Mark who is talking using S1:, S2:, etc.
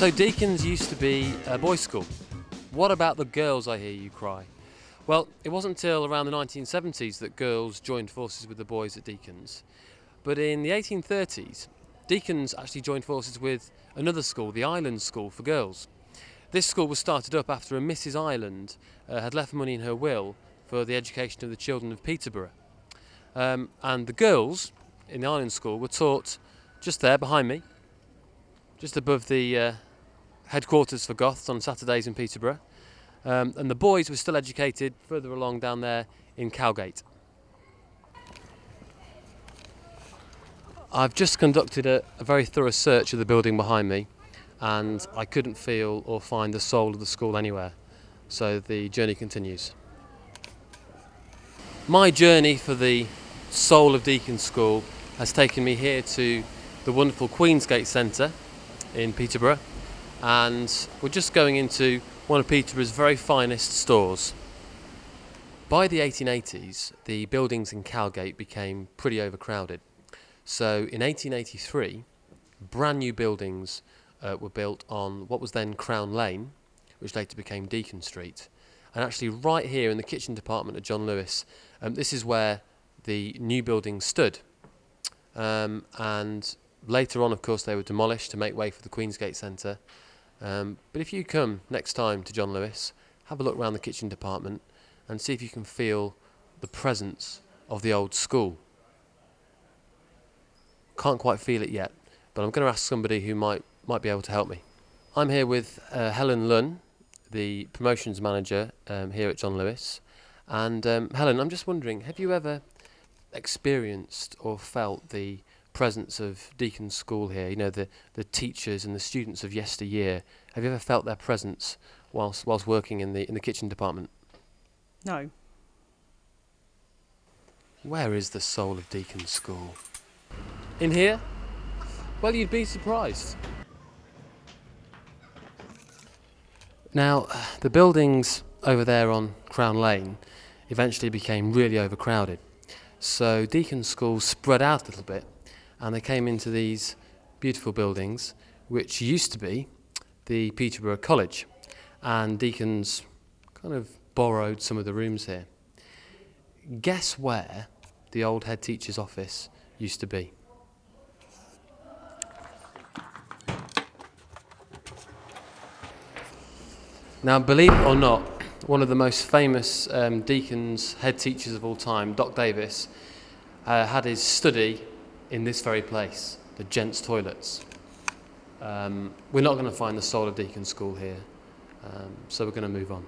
S1: So Deacon's used to be a boys' school. What about the girls, I hear you cry? Well, it wasn't until around the 1970s that girls joined forces with the boys at Deacon's. But in the 1830s, Deacon's actually joined forces with another school, the Island School for Girls. This school was started up after a Mrs. Island had left money in her will for the education of the children of Peterborough. And the girls in the Island School were taught just there behind me, just above the headquarters for Goths on Saturdays in Peterborough. And the boys were still educated further along down there in Cowgate. I've just conducted a very thorough search of the building behind me, and I couldn't feel or find the soul of the school anywhere. So the journey continues. My journey for the soul of Deacon School has taken me here to the wonderful Queensgate Centre in Peterborough, and we're just going into one of Peterborough's very finest stores. By the 1880s, the buildings in Cowgate became pretty overcrowded. So in 1883, brand new buildings were built on what was then Crown Lane, which later became Deacon Street. And actually right here in the kitchen department at John Lewis, this is where the new buildings stood. And later on, of course, they were demolished to make way for the Queensgate Centre. But if you come next time to John Lewis, have a look around the kitchen department and see if you can feel the presence of the old school. Can't quite feel it yet, but I'm going to ask somebody who might be able to help me. I'm here with Helen Lunn, the promotions manager here at John Lewis. And Helen, I'm just wondering, have you ever experienced or felt the presence of Deacon School here? You know, the teachers and the students of yesteryear. Have you ever felt their presence whilst working in the kitchen department?
S2: No.
S1: Where is the soul of Deacon School? In here? Well, you'd be surprised. Now, the buildings over there on Crown Lane eventually became really overcrowded. So Deacon School spread out a little bit, and they came into these beautiful buildings, which used to be the Peterborough College. And Deacon's kind of borrowed some of the rooms here. Guess where the old head teacher's office used to be? Now, believe it or not, one of the most famous Deacon's head teachers of all time, Doc Davis, had his study in this very place, the gents' toilets. We're not going to find the soul of Deacon School here, so we're going to move on.